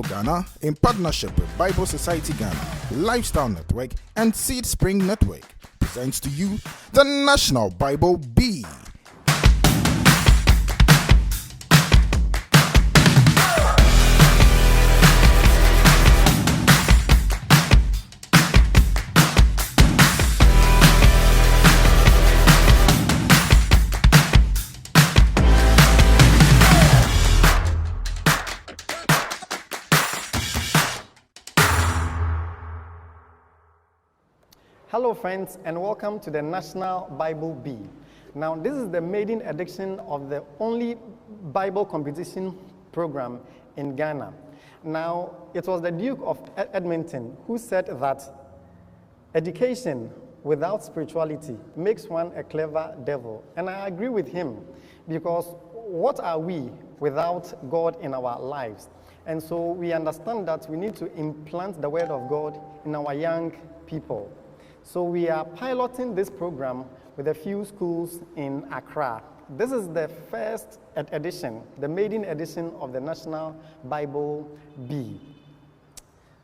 Ghana in partnership with Bible Society Ghana, Lifestyle Network, and Seed Spring Network presents to you the National Bible Bee. Hello friends, and welcome to the National Bible Bee. Now this is the maiden edition of the only Bible competition program in Ghana. Now it was the Duke of Edmonton who said that education without spirituality makes one a clever devil. And I agree with him, because what are we without God in our lives? And so we understand that we need to implant the word of God in our young people. So we are piloting this program with a few schools in Accra. This is the first edition, the maiden edition of the National Bible Bee.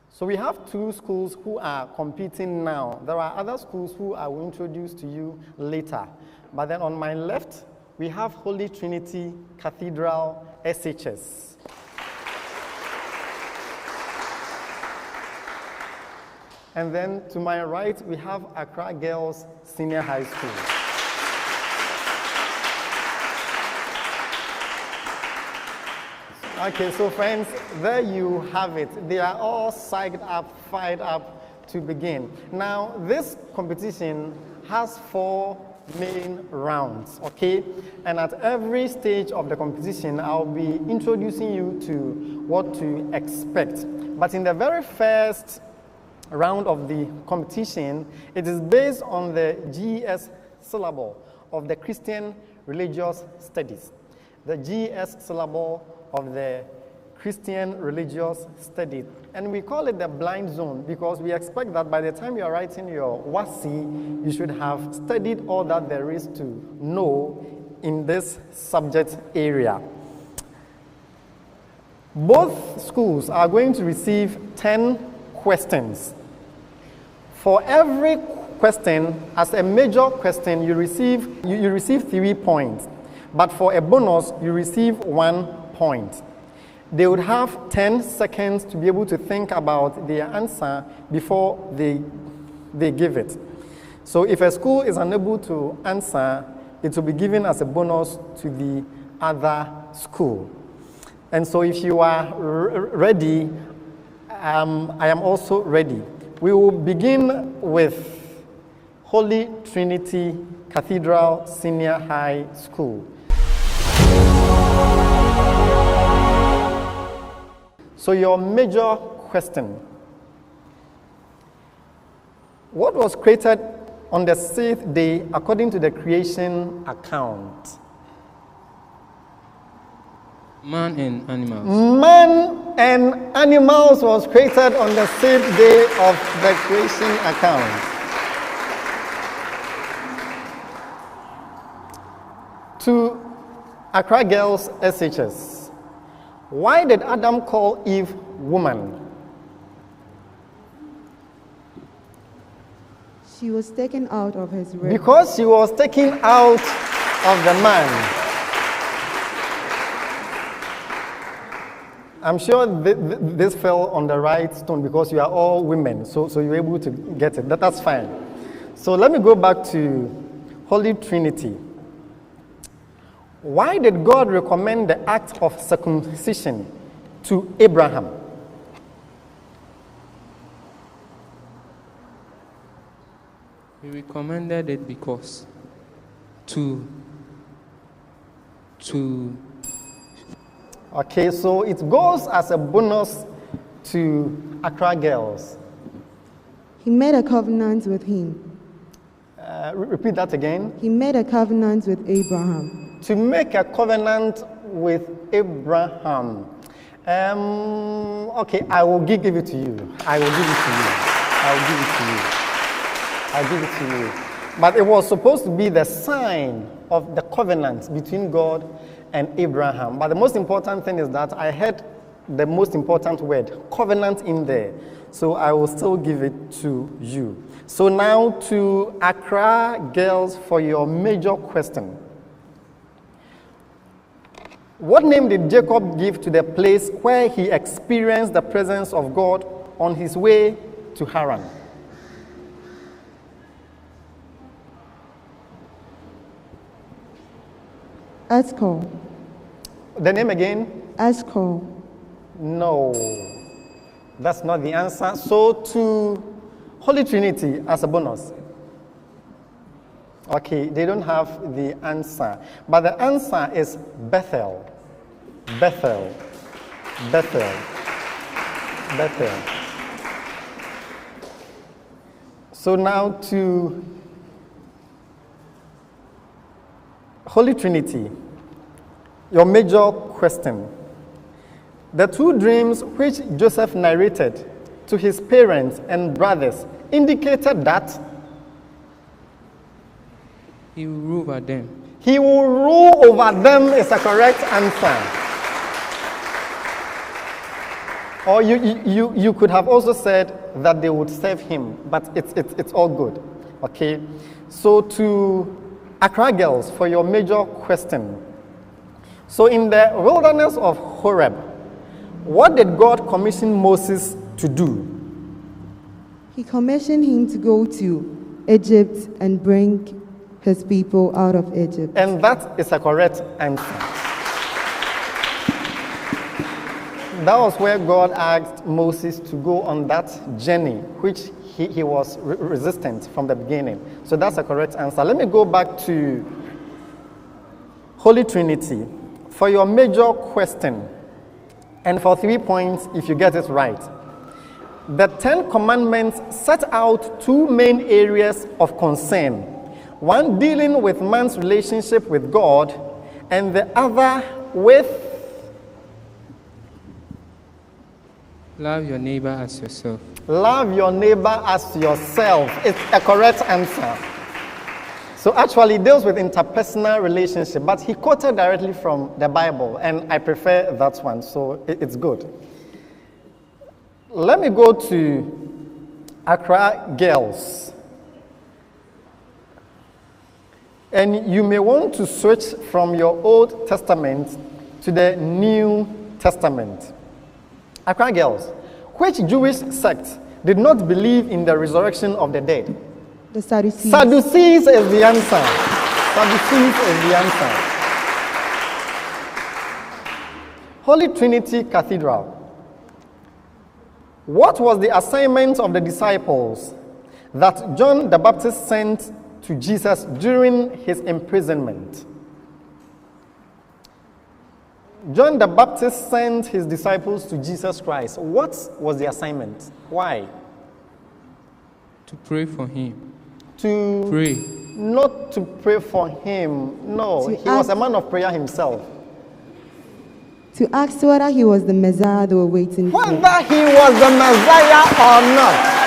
So we have two schools who are competing now. There are other schools who I will introduce to you later. But then on my left, we have Holy Trinity Cathedral SHS. And then to my right, we have Accra Girls Senior High School. Okay, so friends, there you have it. They are all psyched up, fired up to begin. Now, this competition has 4 main rounds, okay? And at every stage of the competition, I'll be introducing you to what to expect. But in the very first round of the competition, it is based on the GS syllable of the Christian Religious Studies. The GS syllable of the Christian Religious Studies. And we call it the blind zone because we expect that by the time you are writing your WASI, you should have studied all that there is to know in this subject area. Both schools are going to receive 10 questions. For every question, as a major question, you receive 3 points. But for a bonus, you receive 1 point. They would have 10 seconds to be able to think about their answer before they give it. So if a school is unable to answer, it will be given as a bonus to the other school. And so if you are ready, I am also ready. We will begin with Holy Trinity Cathedral Senior High School. So your major question: what was created on the 6th day according to the creation account? Man and animals. Man and animals was created on the 6th day of the creation account. To Accra Girls SHS, why did Adam call Eve woman? She was taken out of his rib. Because she was taken out of the man. I'm sure this fell on the right stone because you are all women, so you're able to get it. That's fine. So let me go back to Holy Trinity. Why did God recommend the act of circumcision to Abraham? He recommended it because to Okay, so it goes as a bonus to Accra Girls. He made a covenant with him. Repeat that again. He made a covenant with Abraham. To make a covenant with Abraham. Okay, I will give it to you. I'll give it to you. But it was supposed to be the sign of the covenant between God and Abraham. But the most important thing is that I heard the most important word, covenant, in there. So I will still give it to you. So now to Accra girls for your major question. What name did Jacob give to the place where he experienced the presence of God on his way to Haran? Eshcol. The name again? Eshcol. No, that's not the answer. So to Holy Trinity as a bonus. Okay, they don't have the answer. But the answer is Bethel. Bethel. Bethel. Bethel. So now to Holy Trinity, your major question. The two dreams which Joseph narrated to his parents and brothers indicated that He will rule over them. he will rule over them is a correct answer. Or you could have also said that they would serve him, but it's all good. Okay? So to Accra girls, for your major question. So in the wilderness of Horeb, what did God commission Moses to do? He commissioned him to go to Egypt and bring his people out of Egypt. And that is a correct answer. That was where God asked Moses to go on that journey, which he was resistant from the beginning. So that's a correct answer. Let me go back to Holy Trinity. For your major question, and for 3 points if you get it right. The 10 Commandments set out two main areas of concern. One dealing with man's relationship with God, and the other with Love your neighbor as yourself. love your neighbor as yourself. It's a correct answer. So actually it deals with interpersonal relationship, but he quoted directly from the Bible, and I prefer that one, so it's good. Let me go to Accra girls. And you may want to switch from your Old Testament to the New Testament. Accra girls, which Jewish sect did not believe in the resurrection of the dead? The Sadducees. Sadducees is the answer. Sadducees is the answer. Holy Trinity Cathedral. What was the assignment of the disciples that John the Baptist sent to Jesus during his imprisonment? John the Baptist sent his disciples to Jesus Christ. What was the assignment? Why? To pray for him. To Pray. not to pray for him. No, To he was a ask- man of prayer himself. To ask whether he was the Messiah they were waiting for. Whether he was the Messiah or not.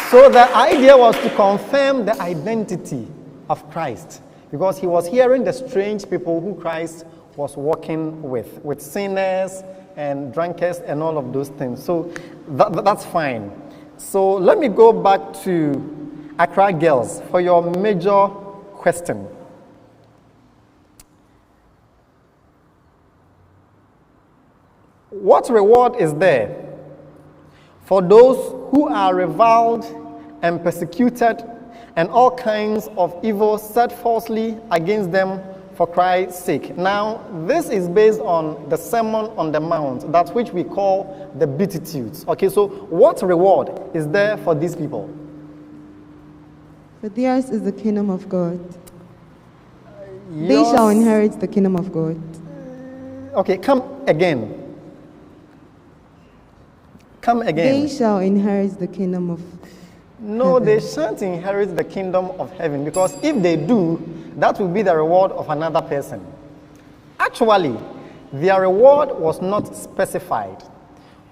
So the idea was to confirm the identity of Christ, because he was hearing the strange people who Christ was walking with sinners and drunkards and all of those things. So that's fine. So let me go back to Accra girls for your major question. What reward is there for those who are reviled and persecuted, and all kinds of evil said falsely against them for Christ's sake? Now, this is based on the Sermon on the Mount, that which we call the Beatitudes. Okay, so what reward is there for these people? For theirs is the kingdom of God. They shall inherit the kingdom of God. Okay, come again. Come again. They shall inherit the kingdom of No, they shan't inherit the kingdom of heaven, because if they do, that will be the reward of another person. Actually, their reward was not specified.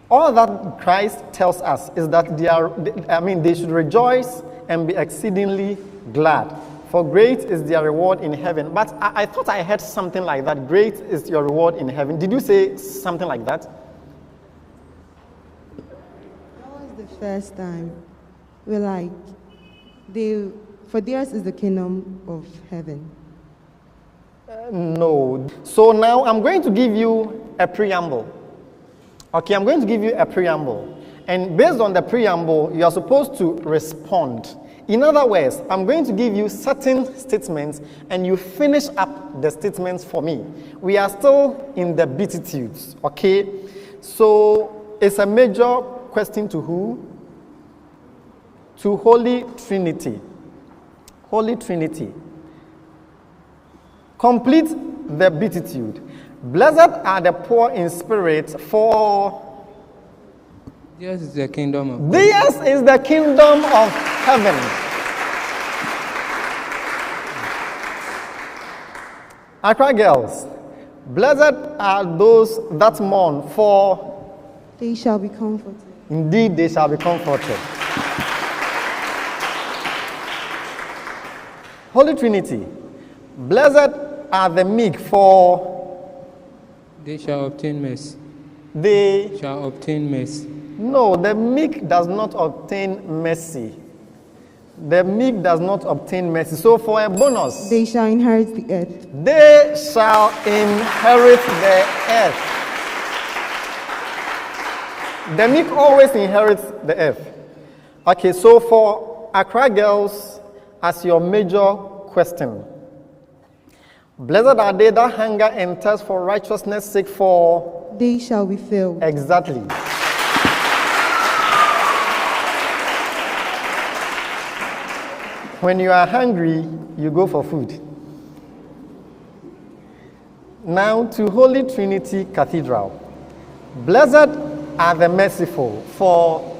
All that Christ tells us is that they should rejoice and be exceedingly glad. For great is their reward in heaven. But I thought I heard something like that. Great is your reward in heaven. Did you say something like that? That was the first time. We're like, for theirs is the kingdom of heaven. No. So now I'm going to give you a preamble. Okay, I'm going to give you a preamble. And based on the preamble, you are supposed to respond. In other words, I'm going to give you certain statements and you finish up the statements for me. We are still in the Beatitudes, okay? So it's a major question to who? To Holy Trinity. Holy Trinity. Complete the Beatitude. Blessed are the poor in spirit, for Theirs is the kingdom of God. theirs is the kingdom of heaven. Accra girls, blessed are those that mourn, for They shall be comforted. indeed they shall be comforted. Holy Trinity, blessed are the meek, for They shall obtain mercy. they... Shall obtain mercy. No, the meek does not obtain mercy. The meek does not obtain mercy. So for a bonus, They shall inherit the earth. they shall inherit the earth. The meek always inherits the earth. Okay, so for Accra girls, as your major question, blessed are they that hunger and thirst for righteousness' sake, for They shall be filled. exactly. When you are hungry, you go for food. Now to Holy Trinity Cathedral. Blessed are the merciful, for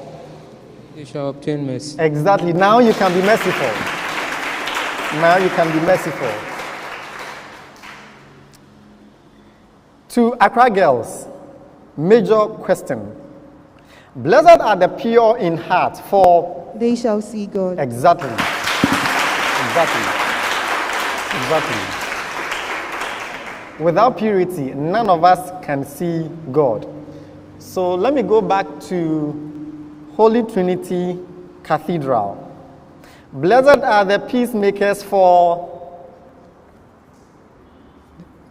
They shall obtain mercy. exactly. Now you can be merciful. Now you can be merciful. To Accra girls, major question. Blessed are the pure in heart, for They shall see God. exactly. Exactly. Without purity, none of us can see God. So let me go back to Holy Trinity Cathedral. Blessed are the peacemakers, for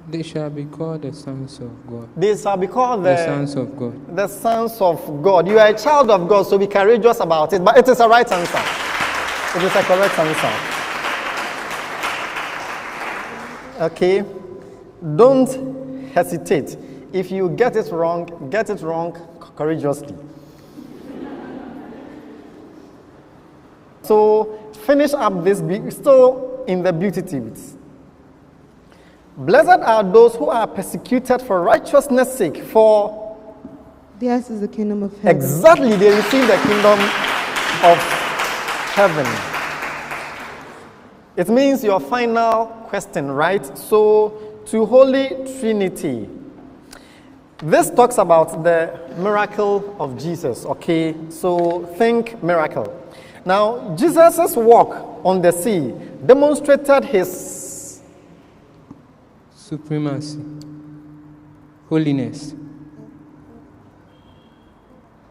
They shall be called the sons of God. they shall be called The sons of God. the sons of God. You are a child of God, so be courageous about it. But it is a right answer. It is a correct answer. Okay? Don't hesitate. If you get it wrong courageously. So finish up this, still in the Beatitudes. Blessed are those who are persecuted for righteousness' sake, for Theirs is the kingdom of heaven. exactly they receive the kingdom of heaven. It means your final question, right? So to Holy Trinity. This talks about the miracle of Jesus, okay? So think miracle. Now, Jesus' walk on the sea demonstrated his Supremacy. Holiness.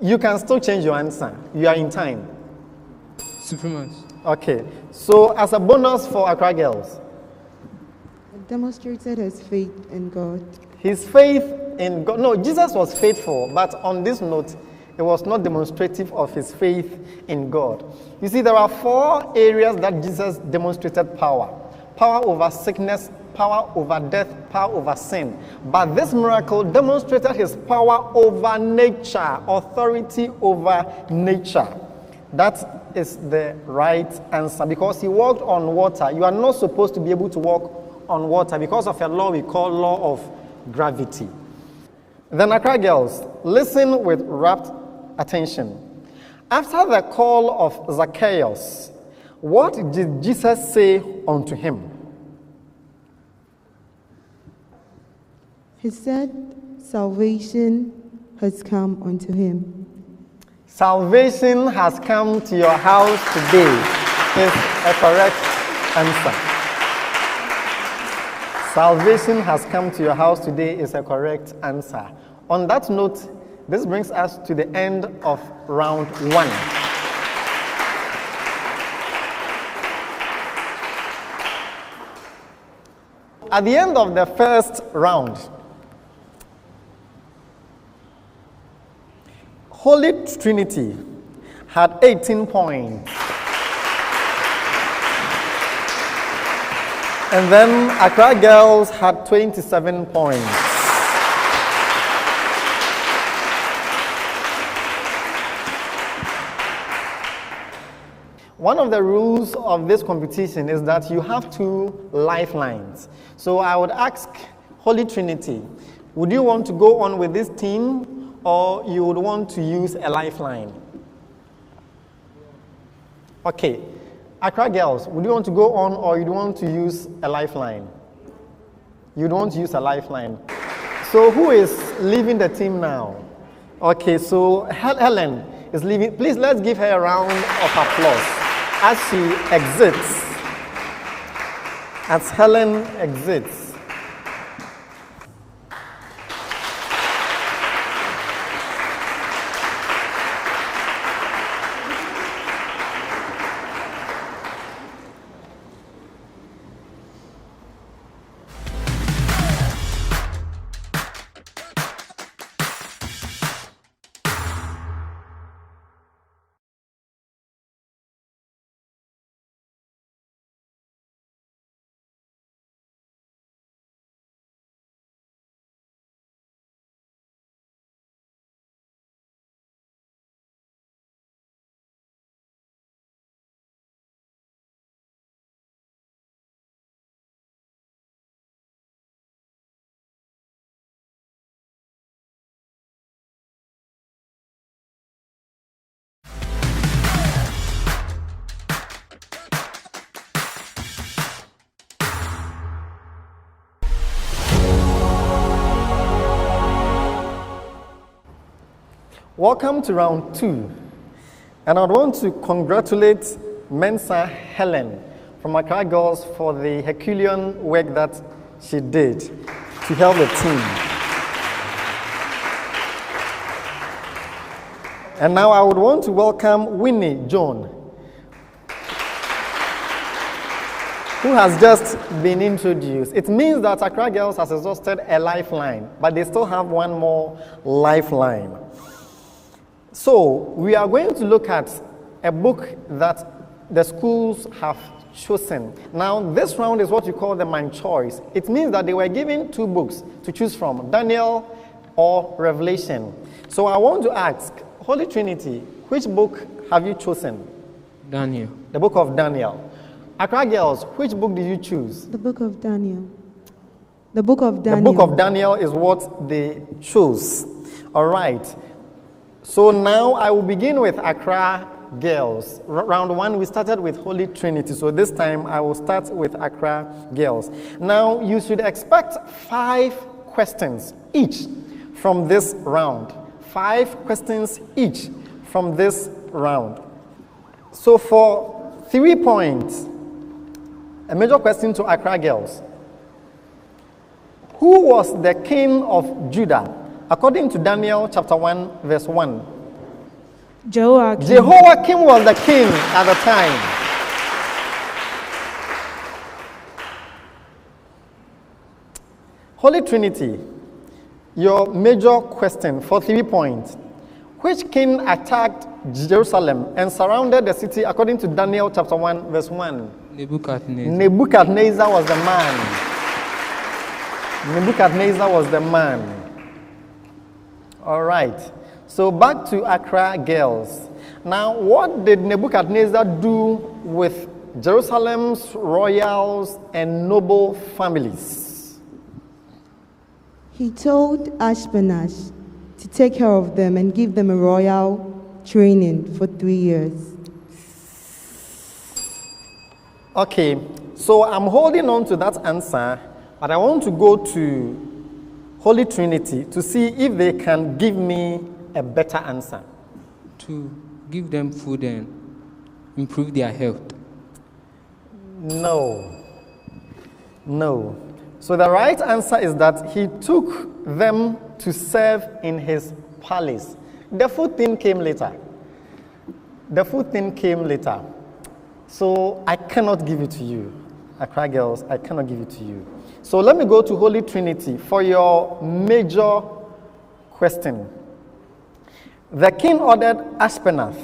You can still change your answer. You are in time. Supremacy. Okay. So as a bonus for Accra girls, Demonstrated his faith in God. his faith in God. No, Jesus was faithful, but on this note, it was not demonstrative of his faith in God. You see, there are 4 areas that Jesus demonstrated power. Power over sickness, power over death, power over sin. But this miracle demonstrated his power over nature, authority over nature. That is the right answer, because he walked on water. You are not supposed to be able to walk on water because of a law we call law of gravity. Then Accra girls, listen with rapt attention. After the call of Zacchaeus, what did Jesus say unto him? He said, salvation has come unto him. Salvation has come to your house today is a correct answer. Salvation has come to your house today is a correct answer. On that note, this brings us to the end of round 1. At the end of the first round, Holy Trinity had 18 points. And then Accra Girls had 27 points. One of the rules of this competition is that you have 2 lifelines. So I would ask Holy Trinity, would you want to go on with this team or you would want to use a lifeline? Okay. Accra Girls, would you want to go on or you want to use a lifeline? You'd want to use a lifeline. So who is leaving the team now? Okay, so Helen is leaving. Please let's give her a round of applause as she exits. As Helen exits. Welcome to round 2. And I want to congratulate Mensa Helen from Accra Girls for the Herculean work that she did to help the team. And now I would want to welcome Winnie John, who has just been introduced. It means that Accra Girls has exhausted a lifeline, but they still have one more lifeline. So we are going to look at a book that the schools have chosen. Now this round is what you call the mind choice. It means that they were given 2 books to choose from, Daniel or Revelation. So I want to ask, Holy Trinity, which book have you chosen? Daniel. The book of Daniel. Accra Girls, which book did you choose? The book of Daniel. The book of Daniel. The book of Daniel is what they chose. All right. So now I will begin with Accra Girls. Round 1, we started with Holy Trinity. So this time I will start with Accra Girls. Now you should expect 5 questions each from this round. 5 questions each from this round. So for 3 points, a major question to Accra Girls. Who was the king of Judah? According to Daniel chapter 1, verse 1. Jehoiakim. Jehoiakim was the king at the time. Holy Trinity, your major question for 3 points. Which king attacked Jerusalem and surrounded the city according to Daniel chapter 1, verse 1? Nebuchadnezzar. Nebuchadnezzar was the man. Nebuchadnezzar was the man. All right. So back to Accra Girls. Now, what did Nebuchadnezzar do with Jerusalem's royals and noble families? He told Ashpenaz to take care of them and give them a royal training for 3 years. Okay, so I'm holding on to that answer, but I want to go to Holy Trinity to see if they can give me a better answer. To give them food and improve their health. No. No. So the right answer is that he took them to serve in his palace. The food thing came later. The food thing came later. So I cannot give it to you. Accra girls, I cannot give it to you. So let me go to Holy Trinity for your major question. The king ordered Ashpenath,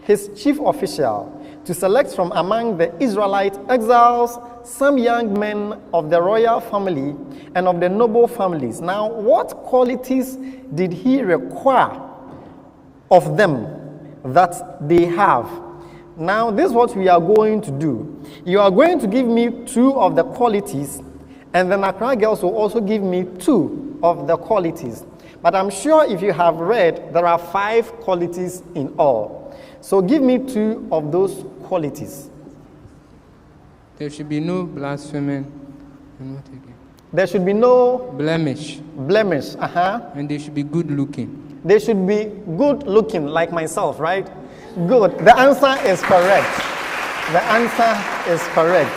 his chief official, to select from among the Israelite exiles some young men of the royal family and of the noble families. Now, what qualities did he require of them that they have? Now, this is what we are going to do. You are going to give me 2 of the qualities, and then Accra girls will also give me 2 of the qualities. But I'm sure if you have read, there are 5 qualities in all. So give me 2 of those qualities. There should be no blasphemy. And what again? There should be no Blemish. blemish. And they should be good looking. They should be good looking, like myself, right? Good. The answer is correct. The answer is correct.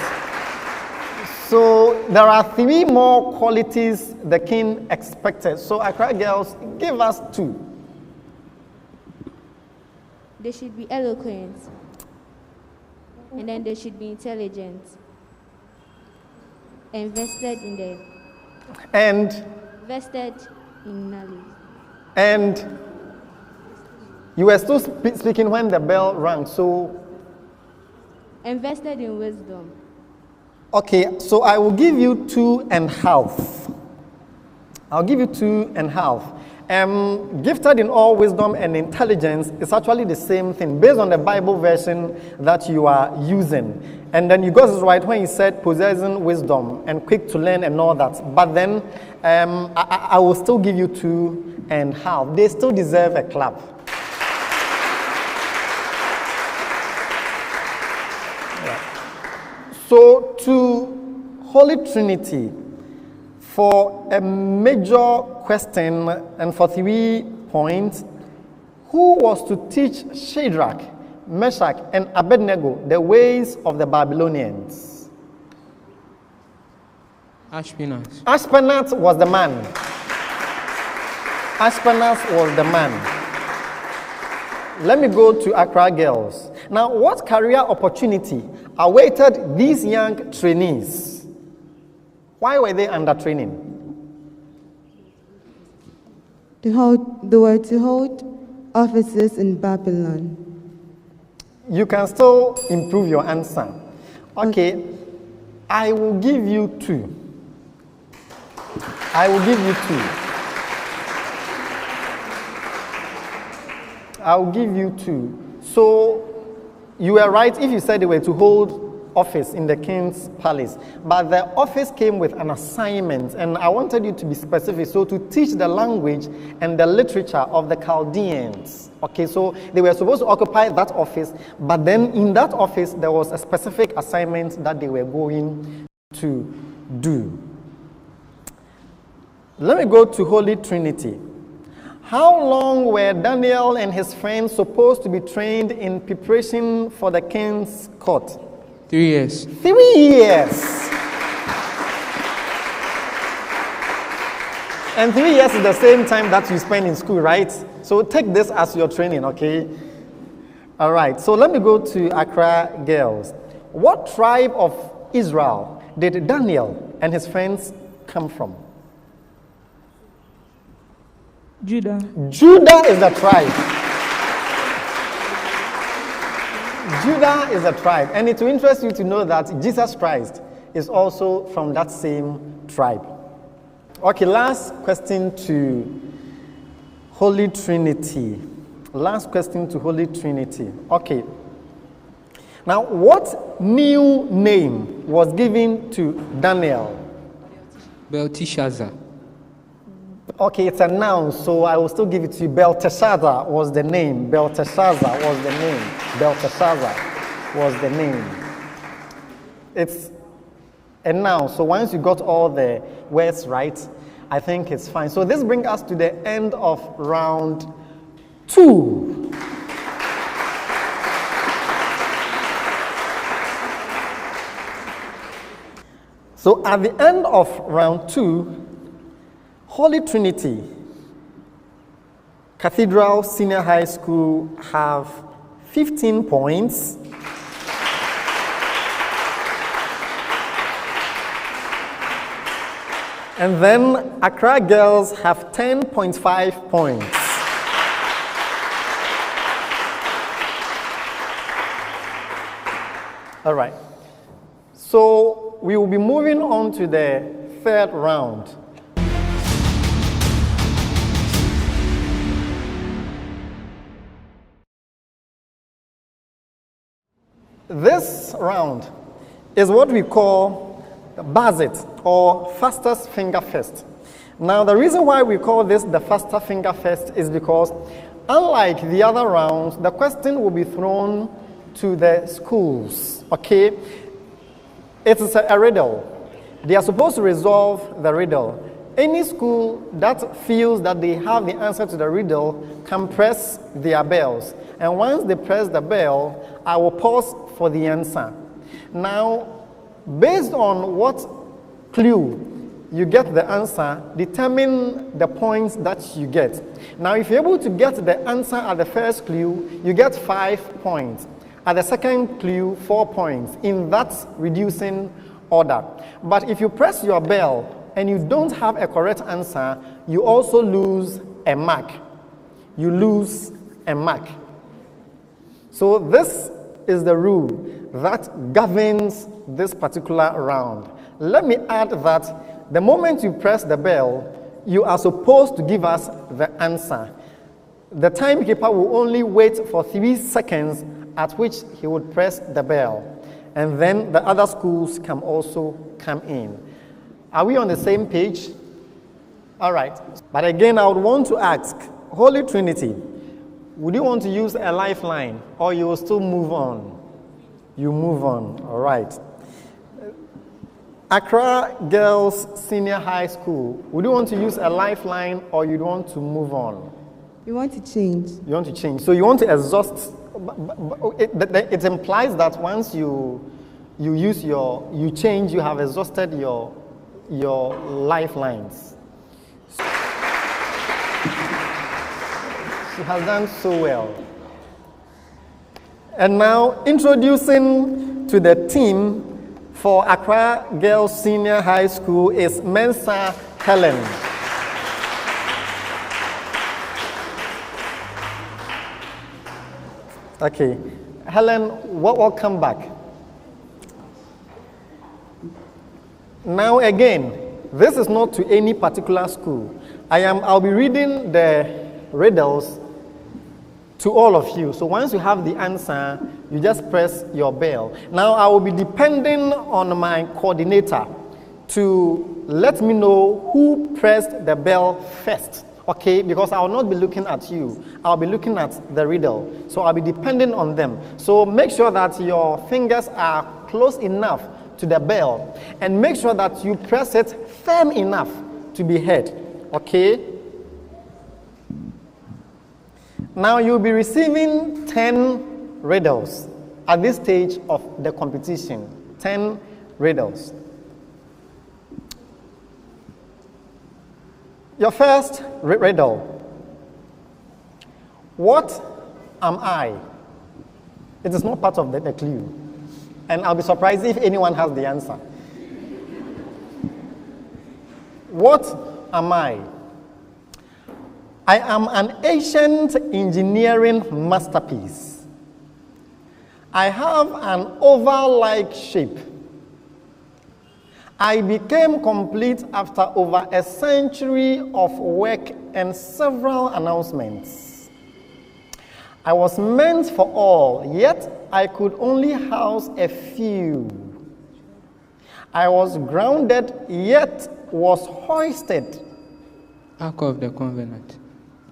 So there are 3 more qualities the king expected. So Accra girls, give us 2. They should be eloquent. And then they should be intelligent. And vested in knowledge. And you were still speaking when the bell rang, so... Invested in wisdom. Okay, so I will give you 2.5. I'll give you 2.5. Gifted in all wisdom and intelligence is actually the same thing based on the Bible version that you are using. And then you got it right when you said possessing wisdom and quick to learn and all that. But then I will still give you 2.5. They still deserve a clap. So to Holy Trinity, for a major question and for 3 points, who was to teach Shadrach, Meshach, and Abednego the ways of the Babylonians? Ashpenath. Ashpenath was the man. Ashpenath was the man. Let me go to Accra girls. Now, what career opportunity awaited these young trainees? Why were they under training? They were to hold offices in Babylon. You can still improve your answer. Okay, I will give you 2. I will give you 2. I'll give you 2. So, you were right if you said they were to hold office in the king's palace. But the office came with an assignment, and I wanted you to be specific. So, to teach the language and the literature of the Chaldeans. Okay, so they were supposed to occupy that office, but then in that office, there was a specific assignment that they were going to do. Let me go to Holy Trinity. How long were Daniel and his friends supposed to be trained in preparation for the king's court? 3 years. 3 years. And 3 years is the same time that you spend in school, right? So take this as your training, okay? All right, so let me go to Accra girls. What tribe of Israel did Daniel and his friends come from? Judah. Judah is the tribe. Judah is a tribe. And it will interest you to know that Jesus Christ is also from that same tribe. Okay, last question to Holy Trinity. Last question to Holy Trinity. Okay. Now, what new name was given to Daniel? Belteshazzar. Okay, it's a noun, so I will still give it to you. Belteshazzar was the name. Belteshazzar was the name. Belteshazzar was the name. It's a noun, so once you got all the words right, I think it's fine. So this brings us to the end of round 2. So at the end of round 2, Holy Trinity Cathedral Senior High School have 15 points. And then Accra Girls have 10.5 points. All right. So we will be moving on to the third round. This round is what we call the Bazit, or fastest finger first. Now, the reason why we call this the faster finger first is because, unlike the other rounds, the question will be thrown to the schools, okay? It is a riddle. They are supposed to resolve the riddle. Any school that feels that they have the answer to the riddle can press their bells. And once they press the bell, I will pause for the answer. Now, based on what clue you get the answer, determine the points that you get. Now, if you're able to get the answer at the first clue, you get 5 points. At the second clue, 4 points, in that reducing order. But if you press your bell and you don't have a correct answer, you also lose a mark. You lose a mark. So this is the rule that governs this particular round. Let me add that the moment you press the bell, you are supposed to give us the answer. The timekeeper will only wait for 3 seconds, at which he would press the bell. And then the other schools can also come in. Are we on the same page? All right. But again, I would want to ask, Holy Trinity, would you want to use a lifeline, or you will still move on? You move on. All right. Accra Girls Senior High School, would you want to use a lifeline, or you want to move on? We want to change. You want to change. So you want to exhaust. It implies that once you change, you have exhausted your lifelines. She has done so well. And now, introducing to the team for Accra Girls Senior High School is Mensa Helen. Okay, Helen, welcome back. Now again, this is not to any particular school. I'll be reading the riddles to all of you. So once you have the answer, you just press your bell. Now I will be depending on my coordinator to let me know who pressed the bell first. Okay, because I will not be looking at you. I'll be looking at the riddle. So I'll be depending on them. So make sure that your fingers are close enough to the bell. And make sure that you press it firm enough to be heard. Okay? Now you'll be receiving 10 riddles at this stage of the competition. 10 riddles. Your first riddle. What am I? It is not part of the clue. And I'll be surprised if anyone has the answer. What am I? I am an ancient engineering masterpiece. I have an oval-like shape. I became complete after over a century of work and several announcements. I was meant for all, yet I could only house a few. I was grounded, yet was hoisted. Ark of the Covenant.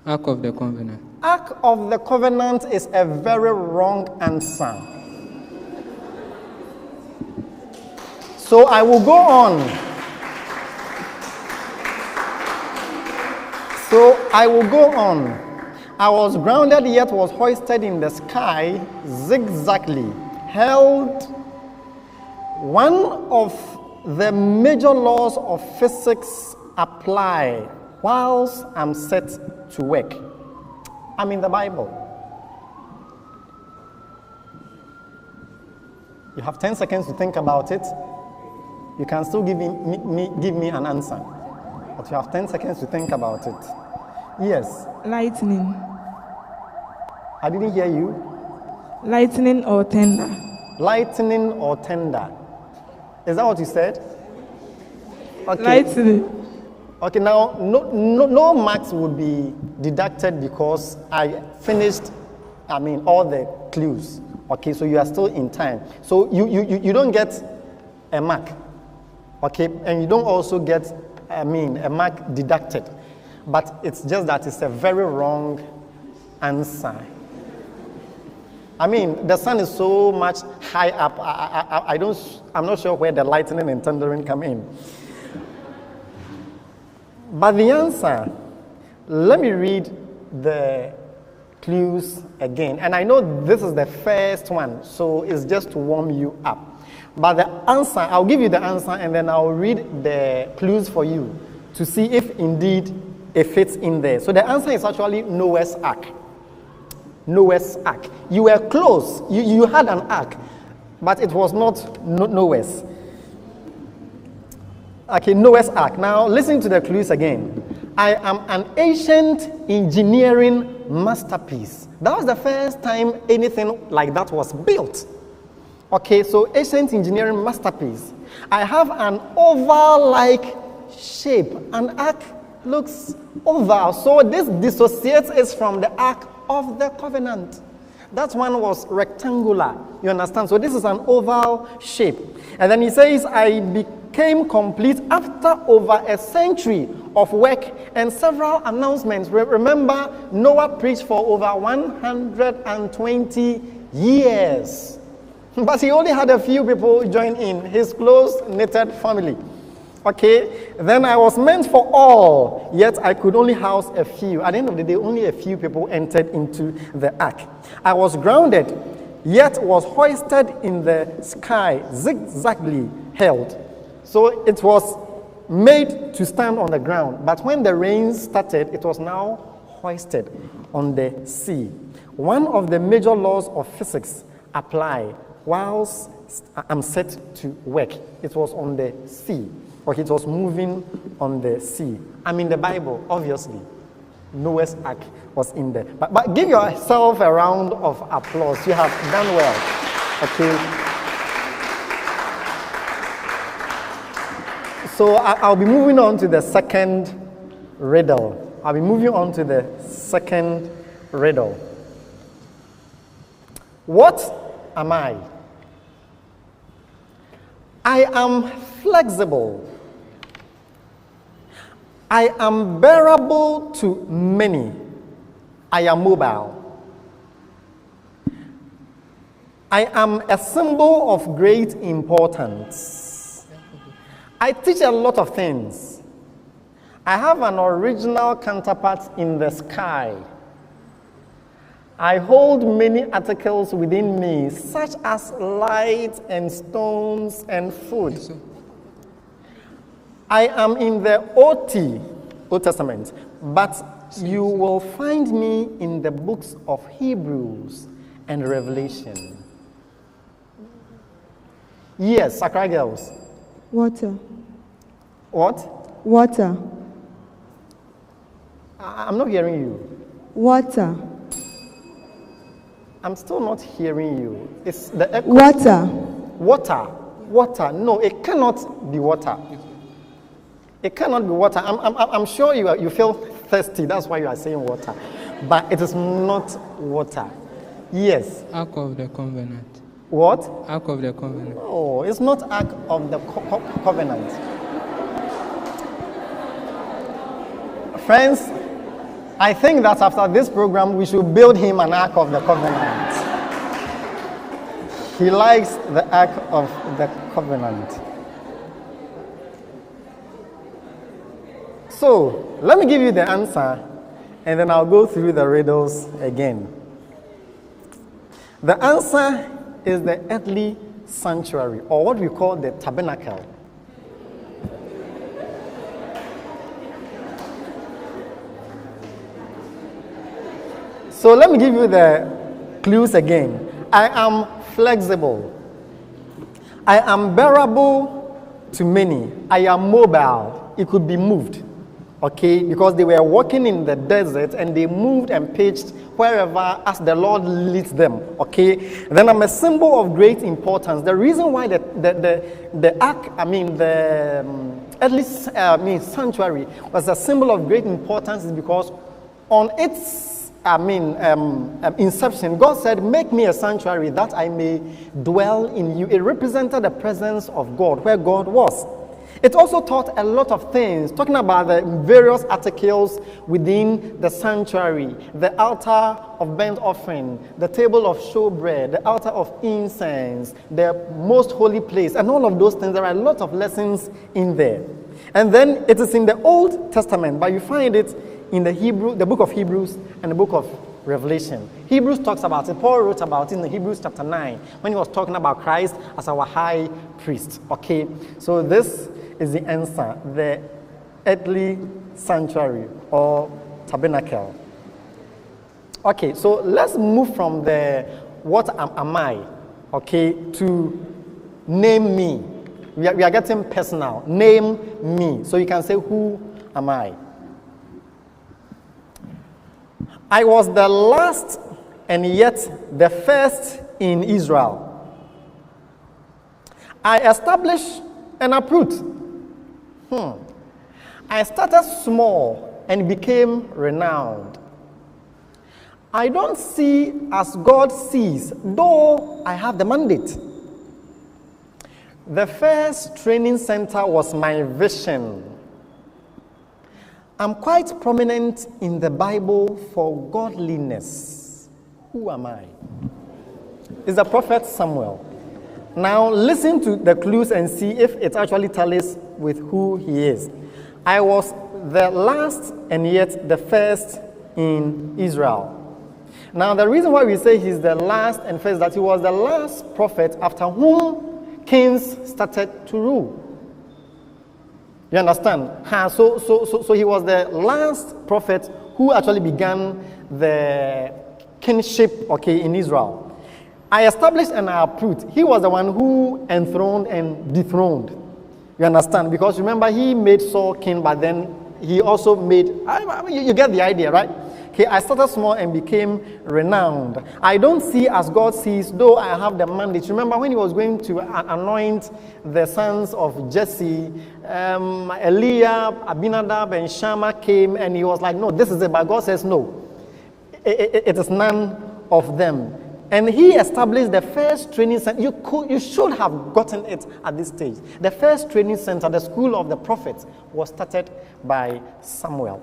Ark of the Covenant. Ark of the Covenant is a very wrong answer. So I will go on. I was grounded yet was hoisted in the sky zigzagly, held one of the major laws of physics apply whilst I'm set to work? I'm in the Bible. You have 10 seconds to think about it. You can still give me an answer. But you have 10 seconds to think about it. Yes. Lightning. I didn't hear you. Lightning or thunder. Lightning or thunder. Is that what you said? Okay. Lightning. Okay, now no marks would be deducted because I finished, all the clues. Okay, so you are still in time. So you don't get a mark. Okay, and you don't also get, a mark deducted. But it's just that it's a very wrong answer. The sun is so much high up. I'm not sure where the lightning and thundering come in. But the answer, let me read the clues again. And I know this is the first one, so it's just to warm you up. But the answer, I'll give you the answer and then I'll read the clues for you to see if indeed it fits in there. So the answer is actually Noah's Ark. Noah's Ark. You were close. You had an ark, but it was not Noah's. Okay, Noah's Ark. Now listen to the clues again. I am an ancient engineering masterpiece. That was the first time anything like that was built. Okay, so ancient engineering masterpiece. I have an oval-like shape. An ark looks oval, so this dissociates it from the Ark of the Covenant. That one was rectangular, you understand? So this is an oval shape. And then he says, I became complete after over a century of work and several announcements. Remember, Noah preached for over 120 years. But he only had a few people join in, his close-knitted family. Okay, then I was meant for all, yet I could only house a few. At the end of the day, only a few people entered into the ark. I was grounded, yet was hoisted in the sky, zigzagly held. So it was made to stand on the ground. But when the rain started, it was now hoisted on the sea. One of the major laws of physics apply whilst I'm set to work. It was on the sea. Or it was moving on the sea. I'm in the Bible, obviously. Noah's Ark was in there. But give yourself a round of applause. You have done well. Okay. So I'll be moving on to the second riddle. What am I? I am flexible. I am bearable to many. I am mobile. I am a symbol of great importance. I teach a lot of things. I have an original counterpart in the sky. I hold many articles within me, such as light and stones and food. I am in the Old Testament, but you will find me in the books of Hebrews and Revelation. Yes, Accra girls. Water. What? Water. I'm not hearing you. Water. I'm still not hearing you. It's the echo. Water. Water. No, it cannot be water. It cannot be water. I'm sure you feel thirsty. That's why you are saying water. But it is not water. Yes. Ark of the Covenant. What? Ark of the Covenant. No, it's not Ark of the Covenant. Friends, I think that after this program, we should build him an Ark of the Covenant. He likes the Ark of the Covenant. So, let me give you the answer, and then I'll go through the riddles again. The answer is the earthly sanctuary, or what we call the tabernacle. So let me give you the clues again. I am flexible. I am bearable to many. I am mobile. It could be moved. Okay, because they were walking in the desert and they moved and pitched wherever as the Lord leads them. Okay, then I'm a symbol of great importance. The reason why the ark, the earthly sanctuary was a symbol of great importance is because on its inception, God said, "Make me a sanctuary that I may dwell in you." It represented the presence of God where God was. It also taught a lot of things, talking about the various articles within the sanctuary, the altar of burnt offering, the table of showbread, the altar of incense, the most holy place, and all of those things. There are a lot of lessons in there. And then it is in the Old Testament, but you find it in the book of Hebrews and the book of Revelation. Hebrews talks about it. Paul wrote about it in Hebrews chapter 9 when he was talking about Christ as our high priest. Okay, so this is the answer, the earthly sanctuary or tabernacle. Okay, so let's move from the what am I, okay, to name me. We are getting personal. Name me. So you can say, who am I? I was the last and yet the first in Israel. I established and uprooted. I started small and became renowned. I don't see as God sees, though I have the mandate. The first training center was my vision. I'm quite prominent in the Bible for godliness. Who am I? It's the prophet Samuel. Now listen to the clues and see if it actually tallies with who he is. I was the last and yet the first in Israel. Now the reason why we say he's the last and first is that he was the last prophet after whom kings started to rule. You understand? So he was the last prophet who actually began the kingship, okay, in Israel. I established and I approved. He was the one who enthroned and dethroned. You understand? Because remember, he made Saul king, but then he also made, you get the idea, right? Okay, I started small and became renowned. I don't see as God sees, though I have the mandate. Remember when he was going to anoint the sons of Jesse, Eliab, Abinadab, and Shammah came, and he was like, no, this is it. But God says, no, it is none of them. And he established the first training center. You should have gotten it at this stage. The first training center, the school of the prophets, was started by Samuel.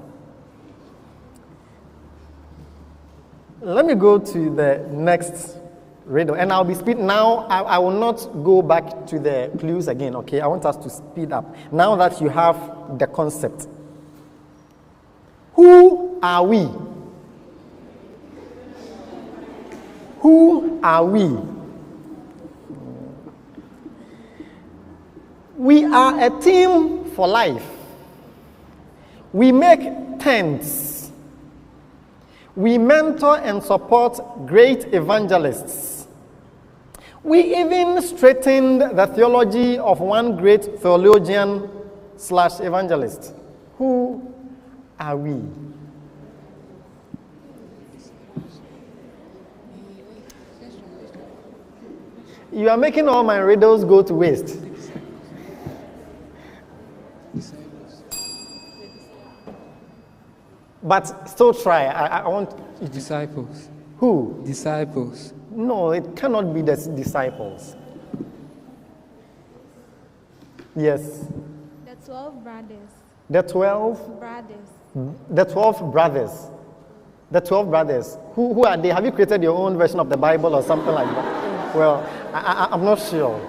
Let me go to the next riddle. And I'll be speeding. Now, I will not go back to the clues again, okay? I want us to speed up. Now that you have the concept. Who are we? Who are we? We are a team for life. We make tents. We mentor and support great evangelists. We even straightened the theology of one great theologian / evangelist. Who are we? You are making all my riddles go to waste. But still try. I want disciples. Who? Disciples. No, it cannot be the disciples. Yes. The 12 brothers. The 12 Brothers. The 12 brothers. The 12 brothers. Who are they? Have you created your own version of the Bible or something like that? Well, I'm not sure.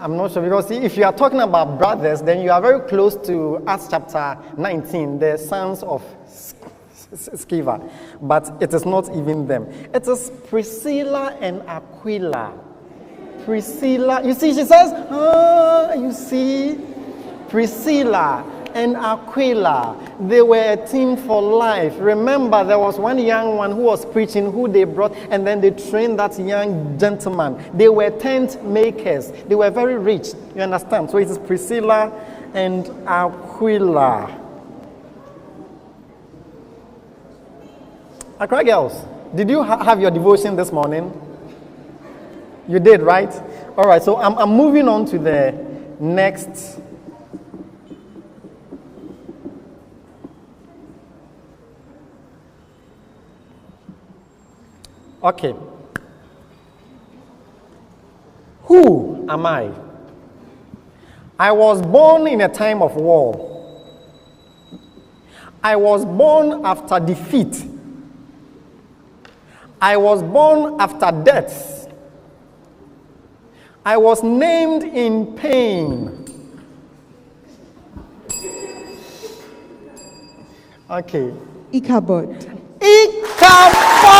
I'm not sure, because if you are talking about brothers, then you are very close to Acts chapter 19, the sons of Sceva. But it is not even them. It is Priscilla and Aquila. Priscilla, you see, she says, you see, Priscilla and Aquila, they were a team for life. Remember, there was one young one who was preaching, who they brought, and then they trained that young gentleman. They were tent makers. They were very rich. You understand? So it is Priscilla and Aquila. Accra girls, did you have your devotion this morning? You did, right? All right, so I'm moving on to the next. Okay. Who am I? I was born in a time of war. I was born after defeat. I was born after death. I was named in pain. Okay. Ichabod. Ichabod!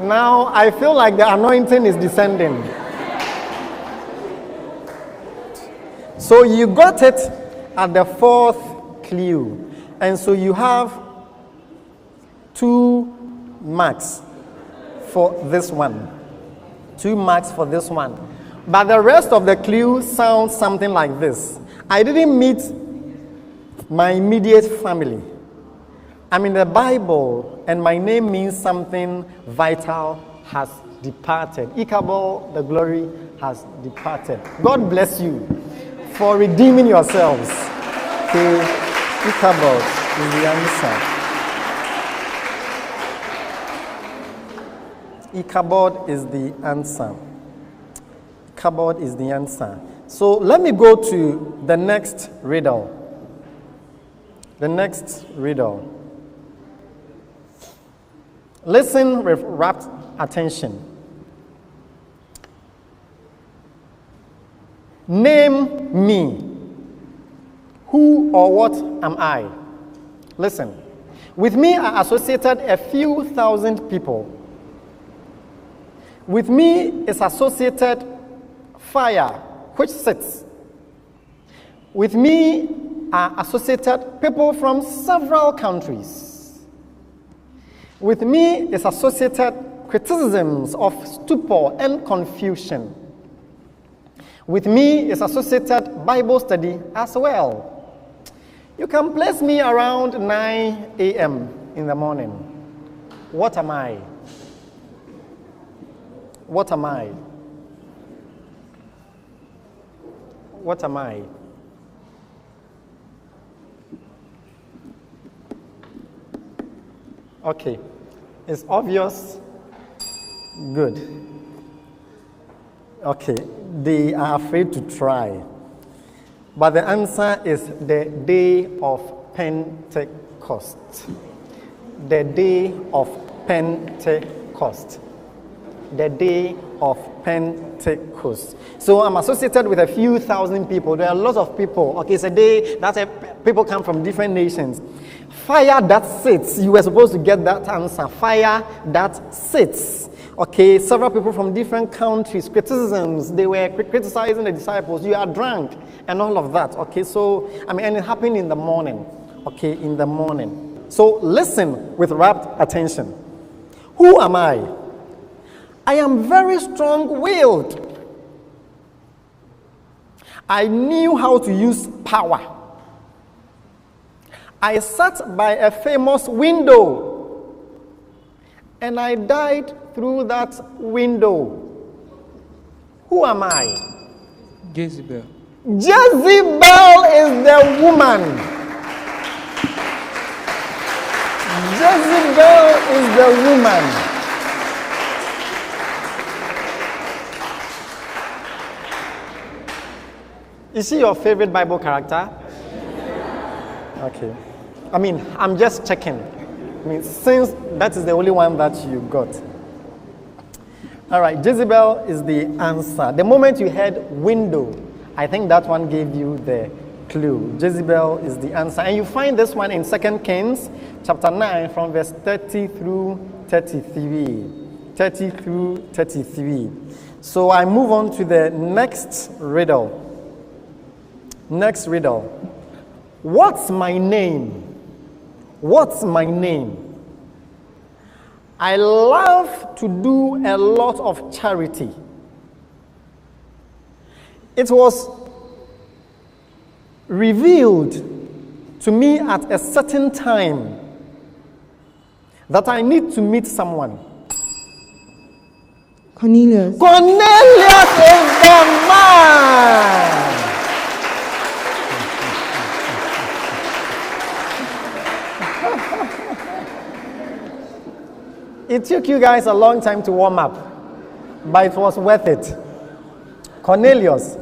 Now I feel like the anointing is descending. So you got it at the fourth clue. And so you have 2 marks for this one. 2 marks for this one. But the rest of the clue sounds something like this. I didn't meet my immediate family. I'm in the Bible, and my name means something vital has departed. Ichabod, the glory has departed. God bless you for redeeming yourselves. Okay, Ichabod is the answer. Ichabod is the answer. Ichabod is the answer. So let me go to the next riddle. The next riddle. Listen with rapt attention. Name me. Who or what am I? Listen. With me are associated a few thousand people. With me is associated fire, which sits. With me are associated people from several countries. With me is associated criticisms of stupor and confusion. With me is associated Bible study as well. You can place me around 9 a.m. in the morning. What am I? What am I? What am I? Okay, it's obvious. Good. Okay, they are afraid to try. But the answer is the day of Pentecost. The day of Pentecost. The day of Pentecost. So I'm associated with a few thousand people. There are lots of people. Okay, it's a day that people come from different nations. Fire that sits. You were supposed to get that answer. Fire that sits. Okay, several people from different countries. Criticisms. They were criticizing the disciples. You are drunk and all of that. Okay, so, and it happened in the morning. Okay, in the morning. So listen with rapt attention. Who am I? I am very strong-willed. I knew how to use power. I sat by a famous window, and I died through that window. Who am I? Jezebel. Jezebel is the woman. Jezebel is the woman. Is she your favorite Bible character? Okay. I'm just checking. Since that is the only one that you got. All right, Jezebel is the answer. The moment you heard window, I think that one gave you the clue. Jezebel is the answer. And you find this one in 2 Kings chapter 9 from verse 30 through 33. 30 through 33. So I move on to the next riddle. Next riddle. What's my name? What's my name? I love to do a lot of charity. It was revealed to me at a certain time that I need to meet someone. Cornelius. Cornelius is the man. It took you guys a long time to warm up, but it was worth it. Cornelius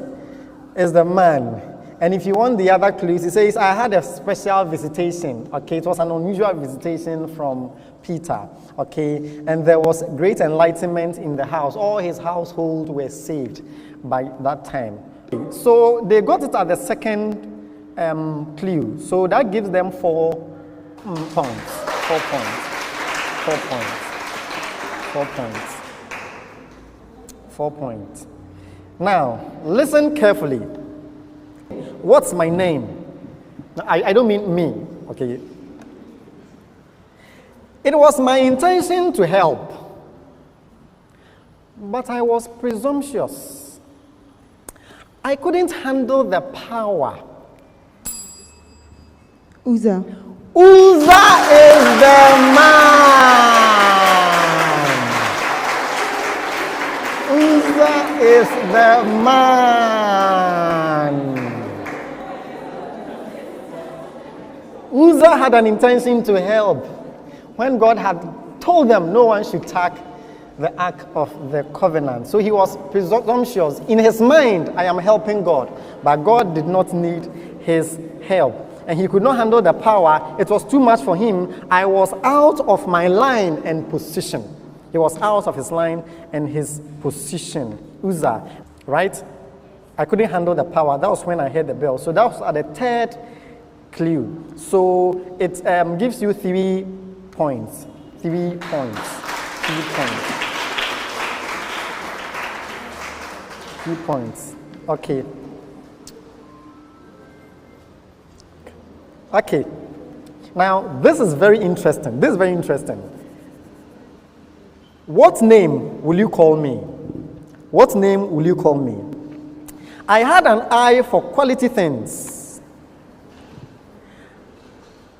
is the man. And if you want the other clues, he says, I had a special visitation. Okay, it was an unusual visitation from Peter. Okay, and there was great enlightenment in the house. All his household were saved by that time. So they got it at the second clue. So that gives them 4 points. 4 points. 4 points. 4 points. 4 points. Now, listen carefully. What's my name? I don't mean me, okay? It was my intention to help, but I was presumptuous. I couldn't handle the power. Uzzah. Uzzah is the man. Uzzah is the man. Uzzah had an intention to help when God had told them no one should touch the Ark of the Covenant. So he was presumptuous. In his mind, I am helping God. But God did not need his help. And he could not handle the power. It was too much for him. I was out of my line and position. He was out of his line and his position. Uzzah, right? I couldn't handle the power. That was when I heard the bell. So that was at the third clue. So it gives you 3 points. 3 points. 3 points. 3 points. Okay. Okay. Now, this is very interesting. This is very interesting. What name will you call me? What name will you call me? I had an eye for quality things.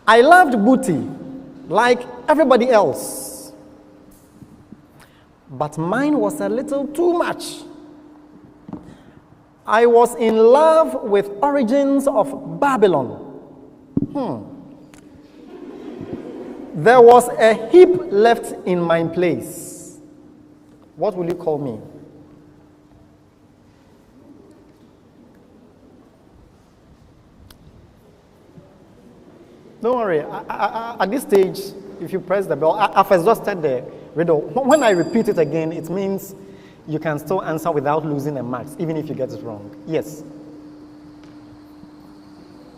I loved booty like everybody else. But mine was a little too much. I was in love with origins of Babylon. There was a heap left in my place. What will you call me? Don't worry. At this stage, if you press the bell, I've exhausted the riddle. When I repeat it again, it means you can still answer without losing a marks, even if you get it wrong. Yes.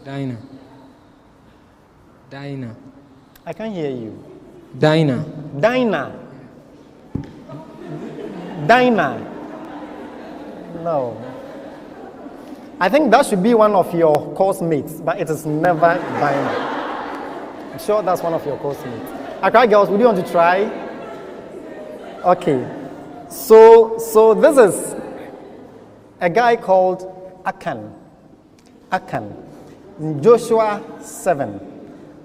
Dinah. Dinah. I can't hear you. Dinah. Dinah. Dinah. No. I think that should be one of your course mates, but it is never Dinah. I'm sure that's one of your course mates. Okay, girls, would you want to try? Okay. So this is a guy called Achan. Achan. In Joshua 7.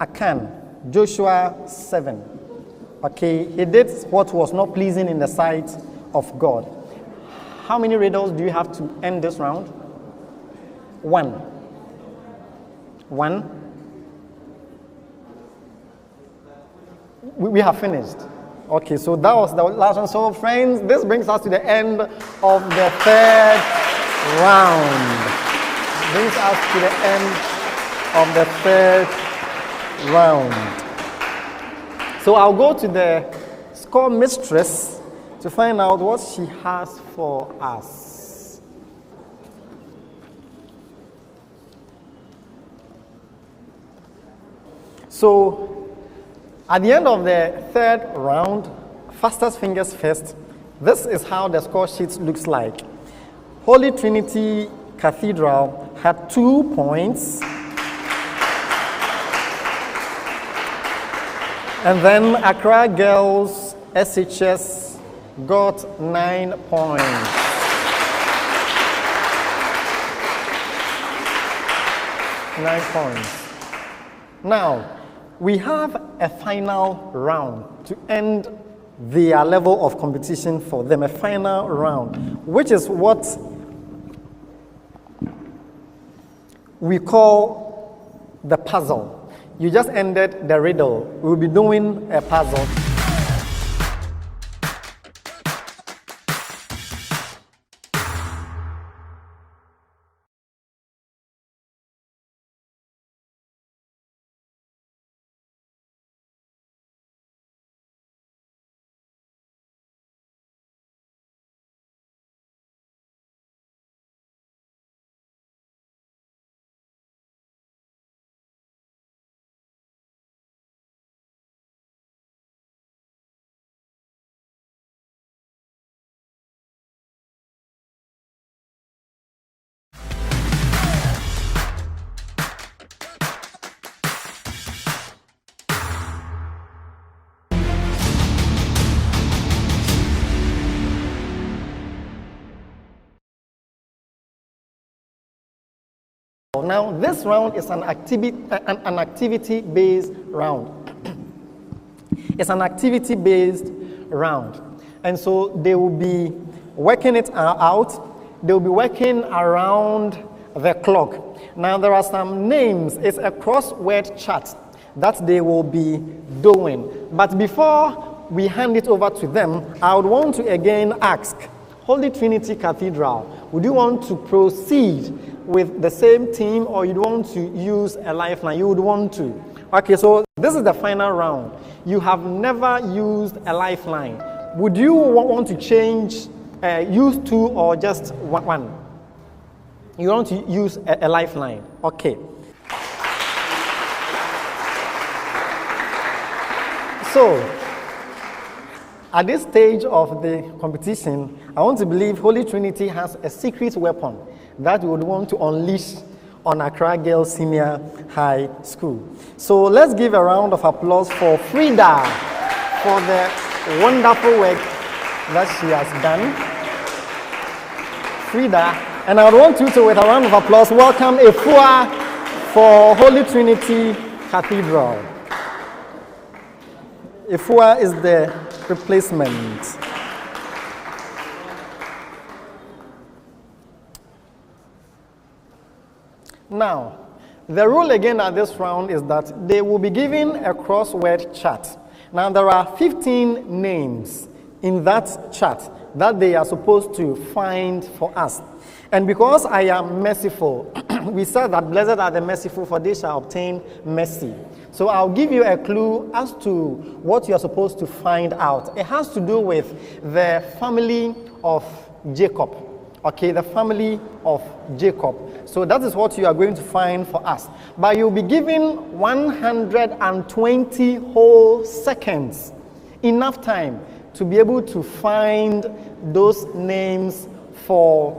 Achan. Joshua 7. Okay, he did what was not pleasing in the sight of God. How many riddles do you have to end this round? 1. 1. We have finished. Okay, so that was the last one. So friends, this brings us to the end of the third round. Brings us to the end of the third round. So I'll go to the score mistress to find out what she has for us. So at the end of the third round, fastest fingers first, this is how the score sheet looks like. Holy Trinity Cathedral had 2 points. And then Accra Girls SHS got 9 points. Now, we have a final round to end their level of competition for them, a final round, which is what we call the puzzle. You just ended the riddle. We'll be doing a puzzle. Now, this round is an activity-based round. It's an activity-based round. And so they will be working it out. They will be working around the clock. Now, there are some names. It's a crossword chart that they will be doing. But before we hand it over to them, I would want to again ask, Holy Trinity Cathedral, would you want to proceed with the same team, or you'd want to use a lifeline? You would want to. Okay, so this is the final round. You have never used a lifeline. Would you want to change, use 2 or just 1? You want to use a lifeline. Okay. So, at this stage of the competition, I want to believe Holy Trinity has a secret weapon that we would want to unleash on Accra Girls Senior High School. So let's give a round of applause for Frida for the wonderful work that she has done. Frida, and I would want you to, with a round of applause, welcome Efua for Holy Trinity Cathedral. Efua is the replacement. Now, the rule again at this round is that they will be given a crossword chart. Now, there are 15 names in that chart that they are supposed to find for us. And because I am merciful, we said that blessed are the merciful, for they shall obtain mercy. So I'll give you a clue as to what you are supposed to find out. It has to do with the family of Jacob. Okay, the family of Jacob. So that is what you are going to find for us. But you'll be given 120 whole seconds, enough time to be able to find those names for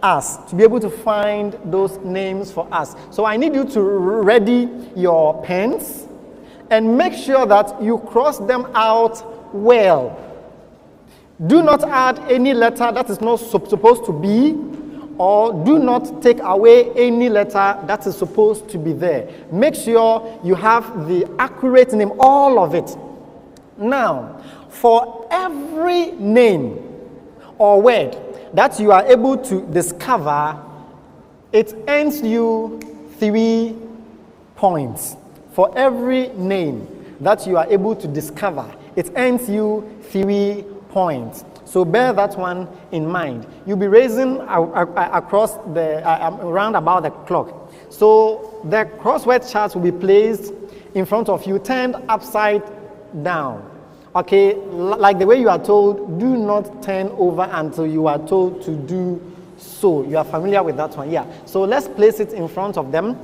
us, to be able to find those names for us. So I need you to ready your pens and make sure that you cross them out well. Do not add any letter that is not supposed to be, or do not take away any letter that is supposed to be there. Make sure you have the accurate name, all of it. Now, for every name or word that you are able to discover, it earns you 3 points. For every name that you are able to discover, it earns you 3 points. So bear that one in mind. You'll be raising across the around about the clock. So the crossword charts will be placed in front of you, turned upside down. Okay, like the way you are told, do not turn over until you are told to do so. You are familiar with that one, yeah. So let's place it in front of them,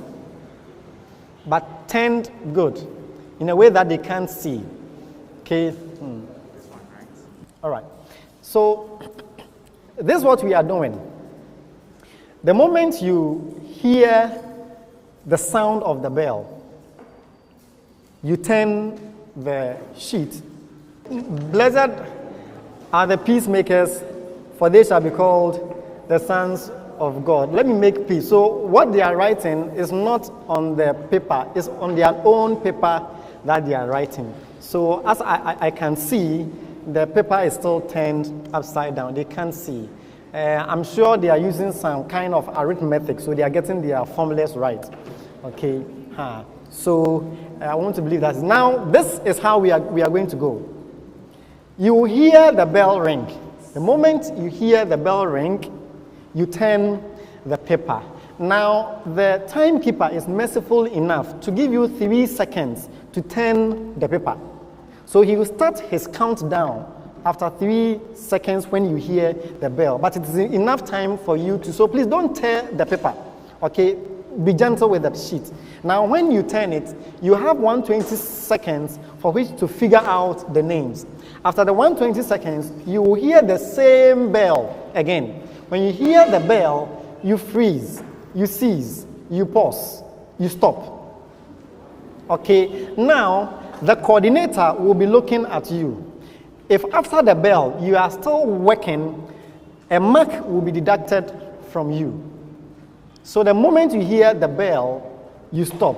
but turned good. in a way that they can't see. Okay? All right. So, this is what we are doing. The moment you hear the sound of the bell, you turn the sheet. Blessed are the peacemakers, for they shall be called the sons of God. Let me make peace. So what they are writing is not on the paper, it's on their own paper that they are writing. So as I can see, the paper is still turned upside down. They can't see. I'm sure they are using some kind of arithmetic, so they are getting their formulas right. Okay. So I want to believe that. Now, this is how we are going to go. You will hear the bell ring. The moment you hear the bell ring, you turn the paper. Now, the timekeeper is merciful enough to give you 3 seconds to turn the paper. So he will start his countdown after 3 seconds when you hear the bell. But it is enough time for you to, so please don't tear the paper, okay? Be gentle with the sheet. Now, when you turn it, you have 120 seconds for which to figure out the names. After the 120 seconds, you will hear the same bell again. When you hear the bell, you freeze, you cease, you pause, you stop. Okay, now the coordinator will be looking at you. If after the bell you are still working, a mark will be deducted from you. So the moment you hear the bell, you stop.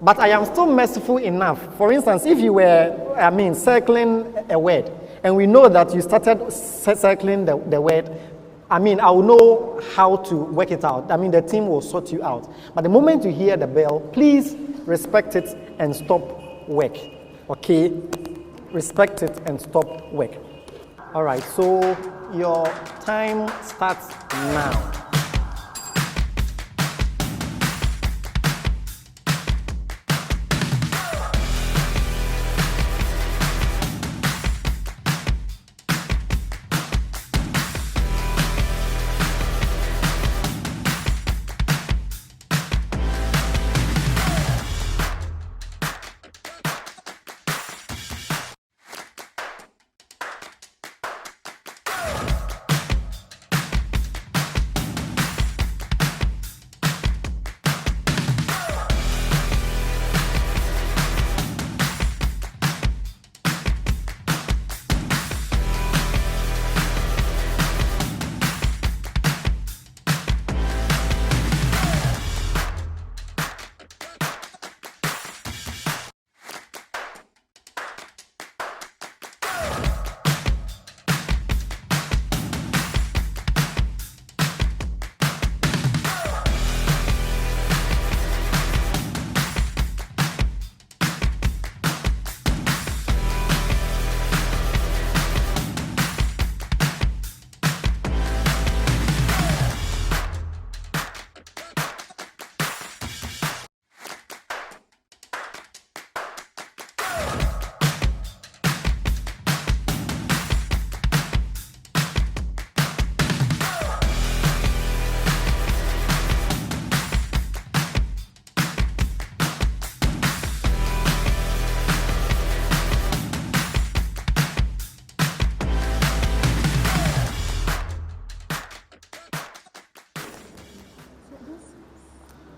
But I am still merciful enough. For instance, if you were, circling a word, and we know that you started circling the word, I will know how to work it out. The team will sort you out. But the moment you hear the bell, please respect it and stop work. Okay? Respect it and stop work. All right, so your time starts now.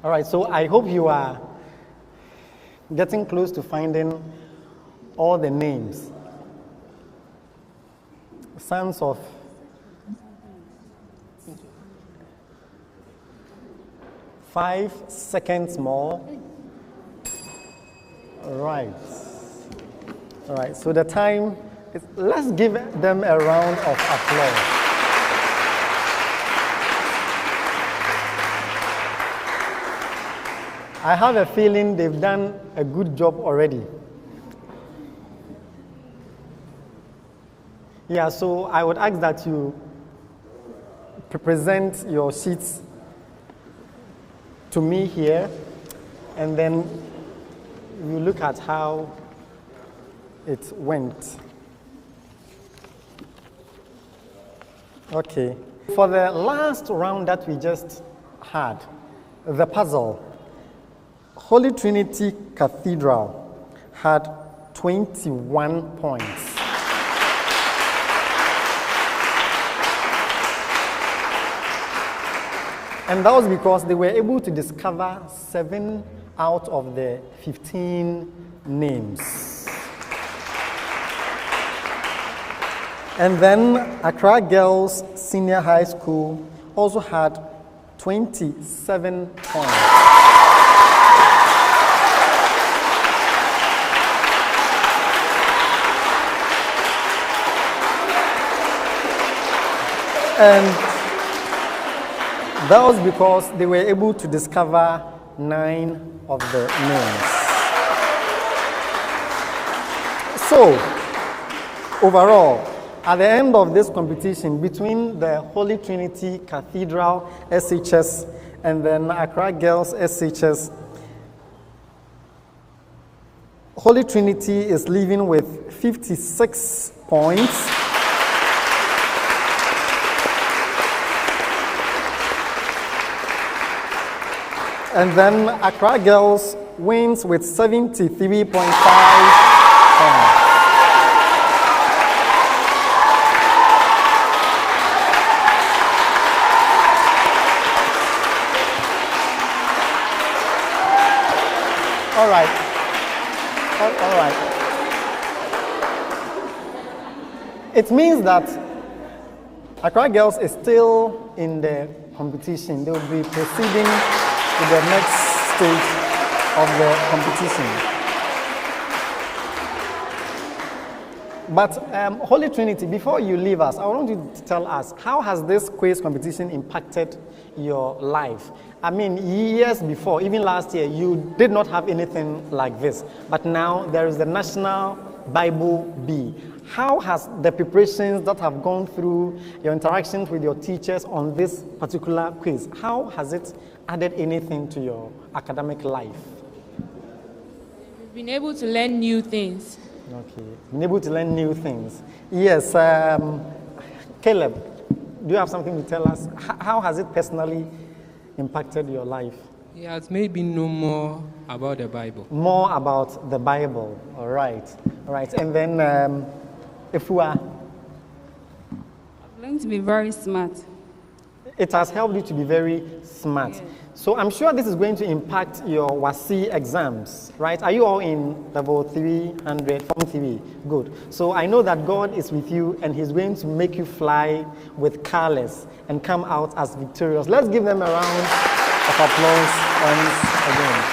All right, so I hope you are getting close to finding all the names. Sons of five seconds more. Right. All right, so the time is, let's give them a round of applause. I have a feeling they've done a good job already. Yeah, so I would ask that you present your sheets to me here, and then you look at how it went. Okay. For the last round that we just had, the puzzle, Holy Trinity Cathedral had 21 points. And that was because they were able to discover 7 out of the 15 names. And then Accra Girls Senior High School also had 27 points. And that was because they were able to discover 9 of the names. So, overall, at the end of this competition between the Holy Trinity Cathedral SHS and then Accra Girls SHS, Holy Trinity is leaving with 56 points. And then Accra Girls wins with 73.5 points. All right. All right. It means that Accra Girls is still in the competition. They will be proceeding to the next stage of the competition. But Holy Trinity, before you leave us, I want you to tell us, how has this quiz competition impacted your life? I mean, years before, even last year, you did not have anything like this. But now there is the National Bible Bee. How has the preparations that have gone through your interactions with your teachers on this particular quiz, how has it added anything to your academic life? We've been able to learn new things. Okay, been able to learn new things. Yes, Caleb, do you have something to tell us? How has it personally impacted your life? It has made me know more about the Bible. More about the Bible. All right. All right. And then, Ifua, I've learned to be very smart. it has helped you to be very smart. Yes. So I'm sure this is going to impact your WASI exams, right? Are you all in level 300, Form 3? Good. So I know that God is with you and He's going to make you fly with colors and come out as victorious. Let's give them a round of applause once again.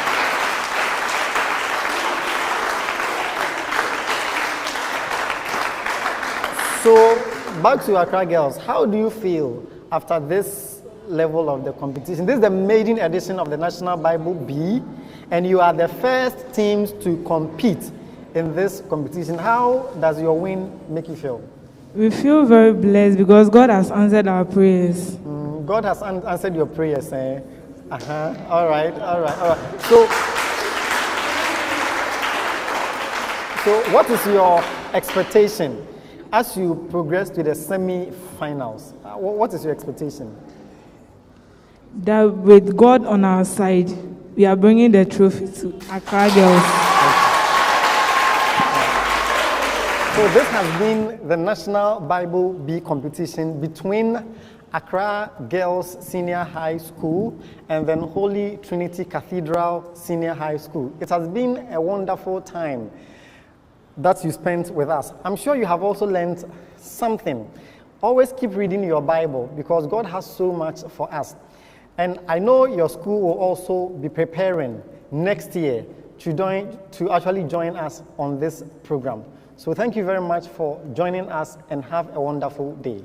So back to Accra Girls, how do you feel after this level of the competition? This is the maiden edition of the National Bible Bee, and you are the first teams to compete in this competition. How does your win make you feel? We feel very blessed because God has answered our prayers. God has answered your prayers, eh? All right. So what is your expectation as you progress to the semi-finals? What is your expectation? That with God on our side, we are bringing the trophy to Accra Girls. So this has been the National Bible Bee competition between Accra Girls Senior High School and then Holy Trinity Cathedral Senior High School. It has been a wonderful time that you spent with us. I'm sure you have also learned something. Always keep reading your Bible because God has so much for us. And I know your school will also be preparing next year to actually join us on this program. So thank you very much for joining us and have a wonderful day.